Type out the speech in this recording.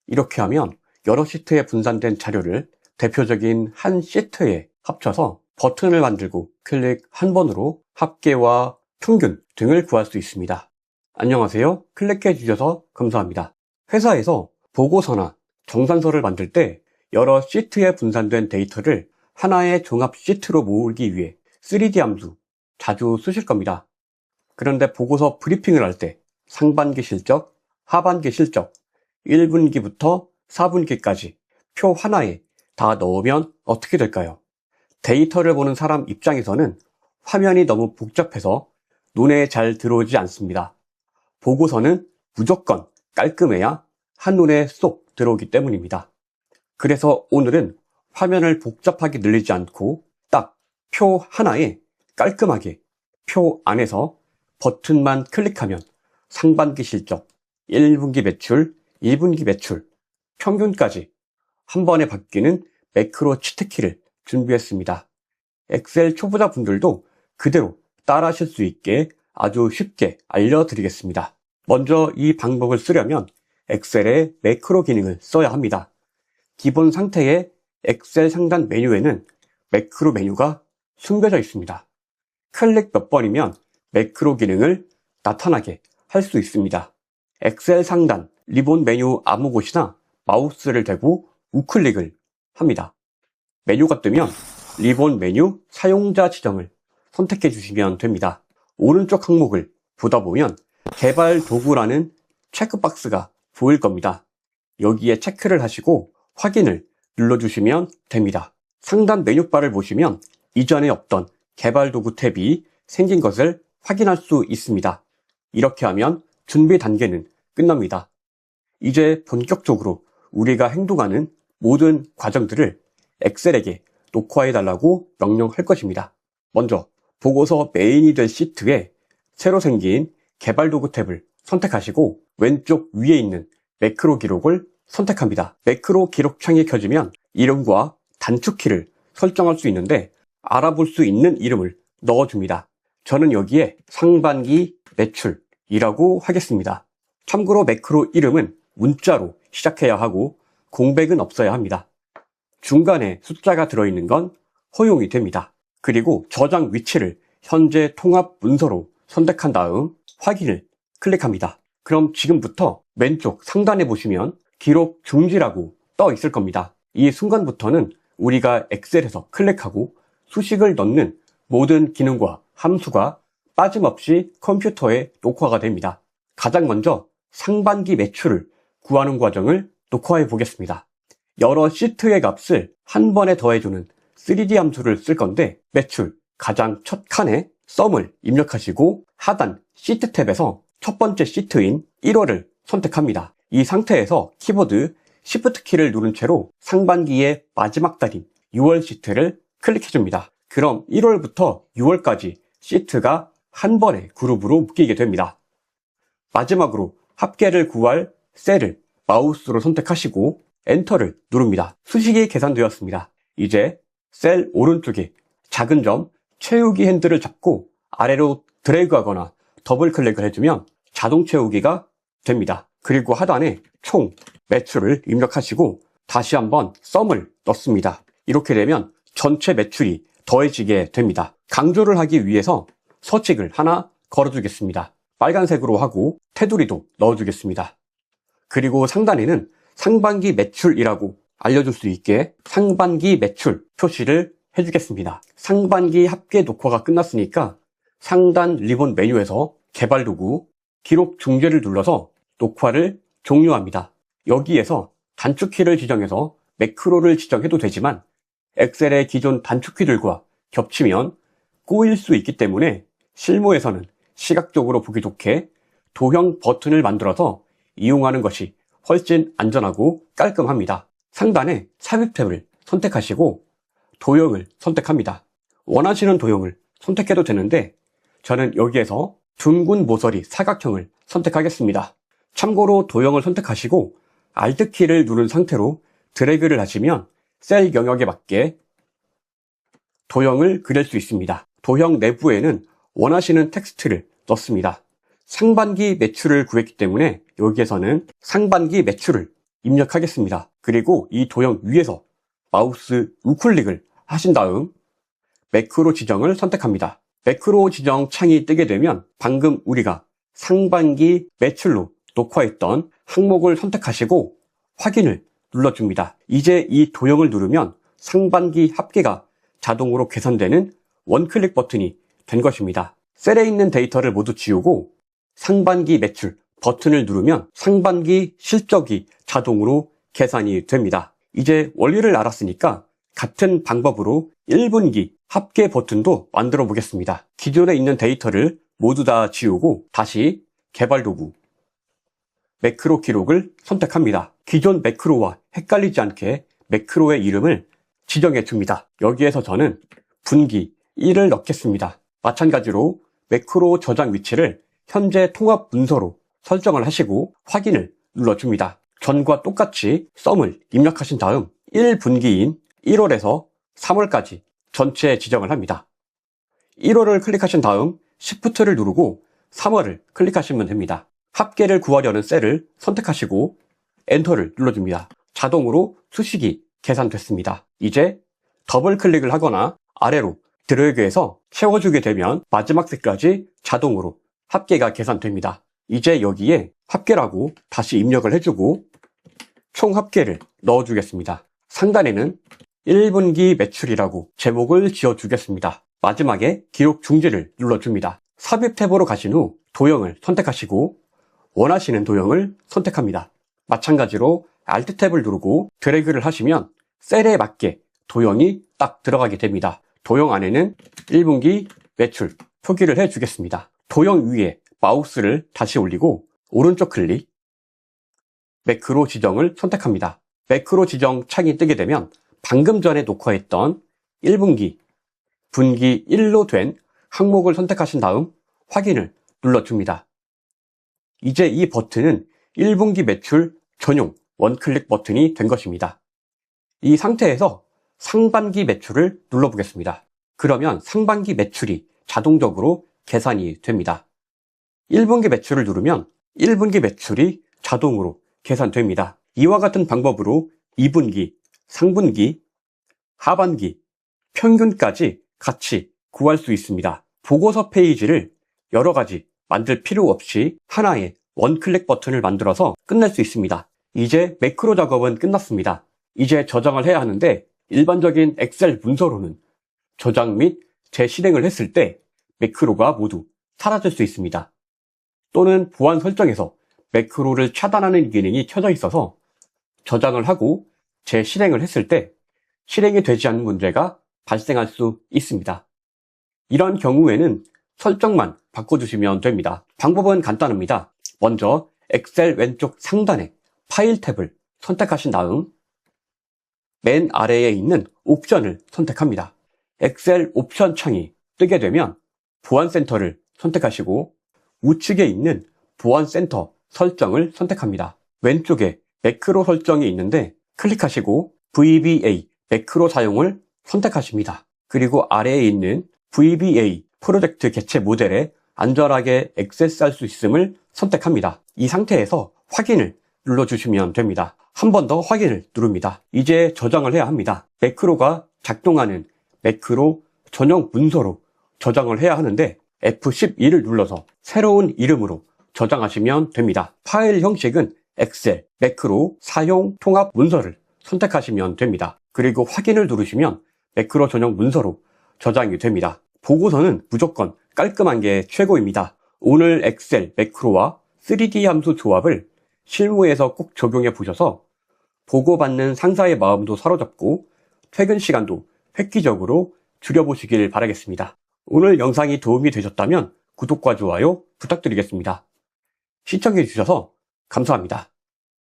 이렇게 하면 여러 시트에 분산된 자료를 대표적인 한 시트에 합쳐서 버튼을 만들고 클릭 한 번으로 합계와 평균 등을 구할 수 있습니다. 안녕하세요. 클릭해 주셔서 감사합니다. 회사에서 보고서나 정산서를 만들 때 여러 시트에 분산된 데이터를 하나의 종합 시트로 모으기 위해 3D 함수 자주 쓰실 겁니다. 그런데 보고서 브리핑을 할 때 상반기 실적, 하반기 실적, 1분기부터 4분기까지 표 하나에 다 넣으면 어떻게 될까요? 데이터를 보는 사람 입장에서는 화면이 너무 복잡해서 눈에 잘 들어오지 않습니다. 보고서는 무조건 깔끔해야 한눈에 쏙 들어오기 때문입니다. 그래서 오늘은 화면을 복잡하게 늘리지 않고 딱 표 하나에 깔끔하게 표 안에서 버튼만 클릭하면 상반기 실적, 1분기 매출, 2분기 매출, 평균까지 한 번에 바뀌는 매크로 치트키를 준비했습니다. 엑셀 초보자 분들도 그대로 따라 하실 수 있게 아주 쉽게 알려드리겠습니다. 먼저 이 방법을 쓰려면 엑셀의 매크로 기능을 써야 합니다. 기본 상태의 엑셀 상단 메뉴에는 매크로 메뉴가 숨겨져 있습니다. 클릭 몇 번이면 매크로 기능을 나타나게 할 수 있습니다. 엑셀 상단 리본 메뉴 아무 곳이나 마우스를 대고 우클릭을 합니다. 메뉴가 뜨면 리본 메뉴 사용자 지정을 선택해 주시면 됩니다. 오른쪽 항목을 보다 보면 개발 도구라는 체크박스가 보일 겁니다. 여기에 체크를 하시고 확인을 눌러주시면 됩니다. 상단 메뉴바를 보시면 이전에 없던 개발 도구 탭이 생긴 것을 확인할 수 있습니다. 이렇게 하면 준비 단계는 끝납니다. 이제 본격적으로 우리가 행동하는 모든 과정들을 엑셀에게 녹화해 달라고 명령할 것입니다. 먼저 보고서 메인이 될 시트에 새로 생긴 개발 도구 탭을 선택하시고 왼쪽 위에 있는 매크로 기록을 선택합니다. 매크로 기록 창이 켜지면 이름과 단축키를 설정할 수 있는데 알아볼 수 있는 이름을 넣어줍니다. 저는 여기에 상반기 매출이라고 하겠습니다. 참고로 매크로 이름은 문자로 시작해야 하고 공백은 없어야 합니다. 중간에 숫자가 들어있는 건 허용이 됩니다. 그리고 저장 위치를 현재 통합 문서로 선택한 다음 확인을 클릭합니다. 그럼 지금부터 왼쪽 상단에 보시면 기록 중지라고 떠 있을 겁니다. 이 순간부터는 우리가 엑셀에서 클릭하고 수식을 넣는 모든 기능과 함수가 빠짐없이 컴퓨터에 녹화가 됩니다. 가장 먼저 상반기 매출을 구하는 과정을 녹화해 보겠습니다. 여러 시트의 값을 한 번에 더해주는 3D 함수를 쓸 건데 매출 가장 첫 칸에 썸을 입력하시고 하단 시트 탭에서 첫 번째 시트인 1월을 선택합니다. 이 상태에서 키보드 Shift 키를 누른 채로 상반기의 마지막 달인 6월 시트를 클릭해줍니다. 그럼 1월부터 6월까지 시트가 한 번에 그룹으로 묶이게 됩니다. 마지막으로 합계를 구할 셀을 마우스로 선택하시고 엔터를 누릅니다. 수식이 계산되었습니다. 이제 셀 오른쪽에 작은 점 채우기 핸들을 잡고 아래로 드래그하거나 더블 클릭을 해주면 자동 채우기가 됩니다. 그리고 하단에 총 매출을 입력하시고 다시 한번 썸을 넣습니다. 이렇게 되면 전체 매출이 더해지게 됩니다. 강조를 하기 위해서 서식을 하나 걸어주겠습니다. 빨간색으로 하고 테두리도 넣어주겠습니다. 그리고 상단에는 상반기 매출이라고 알려줄 수 있게 상반기 매출 표시를 해주겠습니다. 상반기 합계 녹화가 끝났으니까 상단 리본 메뉴에서 개발 도구 기록 중지를 눌러서 녹화를 종료합니다. 여기에서 단축키를 지정해서 매크로를 지정해도 되지만 엑셀의 기존 단축키들과 겹치면 꼬일 수 있기 때문에 실무에서는 시각적으로 보기 좋게 도형 버튼을 만들어서 이용하는 것이 훨씬 안전하고 깔끔합니다. 상단에 삽입 탭을 선택하시고 도형을 선택합니다. 원하시는 도형을 선택해도 되는데 저는 여기에서 둥근 모서리 사각형을 선택하겠습니다. 참고로 도형을 선택하시고 Alt 키를 누른 상태로 드래그를 하시면 셀 영역에 맞게 도형을 그릴 수 있습니다. 도형 내부에는 원하시는 텍스트를 넣습니다. 상반기 매출을 구했기 때문에 여기에서는 상반기 매출을 입력하겠습니다. 그리고 이 도형 위에서 마우스 우클릭을 하신 다음 매크로 지정을 선택합니다. 매크로 지정 창이 뜨게 되면 방금 우리가 상반기 매출로 녹화했던 항목을 선택하시고 확인을 눌러줍니다. 이제 이 도형을 누르면 상반기 합계가 자동으로 계산되는 원클릭 버튼이 된 것입니다. 셀에 있는 데이터를 모두 지우고 상반기 매출 버튼을 누르면 상반기 실적이 자동으로 계산이 됩니다. 이제 원리를 알았으니까 같은 방법으로 1분기 합계 버튼도 만들어 보겠습니다. 기존에 있는 데이터를 모두 다 지우고 다시 개발 도구 매크로 기록을 선택합니다. 기존 매크로와 헷갈리지 않게 매크로의 이름을 지정해 줍니다. 여기에서 저는 분기 1을 넣겠습니다. 마찬가지로 매크로 저장 위치를 현재 통합 문서로 설정을 하시고 확인을 눌러줍니다. 전과 똑같이 썸을 입력하신 다음 1분기인 1월에서 3월까지 전체 지정을 합니다. 1월을 클릭하신 다음 Shift를 누르고 3월을 클릭하시면 됩니다. 합계를 구하려는 셀을 선택하시고 엔터를 눌러줍니다. 자동으로 수식이 계산됐습니다. 이제 더블 클릭을 하거나 아래로 드래그해서 채워주게 되면 마지막 셀까지 자동으로 합계가 계산됩니다. 이제 여기에 합계라고 다시 입력을 해주고 총 합계를 넣어주겠습니다. 상단에는 1분기 매출이라고 제목을 지어주겠습니다. 마지막에 기록 중지를 눌러줍니다. 삽입 탭으로 가신 후 도형을 선택하시고 원하시는 도형을 선택합니다. 마찬가지로 Alt 탭을 누르고 드래그를 하시면 셀에 맞게 도형이 딱 들어가게 됩니다. 도형 안에는 1분기 매출 표기를 해주겠습니다. 도형 위에 마우스를 다시 올리고 오른쪽 클릭, 매크로 지정을 선택합니다. 매크로 지정 창이 뜨게 되면 방금 전에 녹화했던 1분기, 분기 1로 된 항목을 선택하신 다음 확인을 눌러줍니다. 이제 이 버튼은 1분기 매출 전용 원클릭 버튼이 된 것입니다. 이 상태에서 상반기 매출을 눌러보겠습니다. 그러면 상반기 매출이 자동적으로 계산이 됩니다. 1분기 매출을 누르면 1분기 매출이 자동으로 계산됩니다. 이와 같은 방법으로 2분기, 상분기, 하반기, 평균까지 같이 구할 수 있습니다. 보고서 페이지를 여러 가지 만들 필요 없이 하나의 원클릭 버튼을 만들어서 끝낼 수 있습니다. 이제 매크로 작업은 끝났습니다. 이제 저장을 해야 하는데 일반적인 엑셀 문서로는 저장 및 재실행을 했을 때 매크로가 모두 사라질 수 있습니다. 또는 보안 설정에서 매크로를 차단하는 기능이 켜져 있어서 저장을 하고 재실행을 했을 때 실행이 되지 않는 문제가 발생할 수 있습니다. 이런 경우에는 설정만 바꿔주시면 됩니다. 방법은 간단합니다. 먼저 엑셀 왼쪽 상단에 파일 탭을 선택하신 다음 맨 아래에 있는 옵션을 선택합니다. 엑셀 옵션 창이 뜨게 되면 보안센터를 선택하시고 우측에 있는 보안센터 설정을 선택합니다. 왼쪽에 매크로 설정이 있는데 클릭하시고 VBA 매크로 사용을 선택하십니다. 그리고 아래에 있는 VBA 프로젝트 개체 모델에 안전하게 액세스할 수 있음을 선택합니다. 이 상태에서 확인을 눌러주시면 됩니다. 한 번 더 확인을 누릅니다. 이제 저장을 해야 합니다. 매크로가 작동하는 매크로 전용 문서로 저장을 해야 하는데 F12를 눌러서 새로운 이름으로 저장하시면 됩니다. 파일 형식은 엑셀, 매크로, 사용, 통합 문서를 선택하시면 됩니다. 그리고 확인을 누르시면 매크로 전용 문서로 저장이 됩니다. 보고서는 무조건 깔끔한 게 최고입니다. 오늘 엑셀, 매크로와 3D 함수 조합을 실무에서 꼭 적용해 보셔서 보고받는 상사의 마음도 사로잡고 퇴근 시간도 획기적으로 줄여보시길 바라겠습니다. 오늘 영상이 도움이 되셨다면 구독과 좋아요 부탁드리겠습니다. 시청해 주셔서 감사합니다.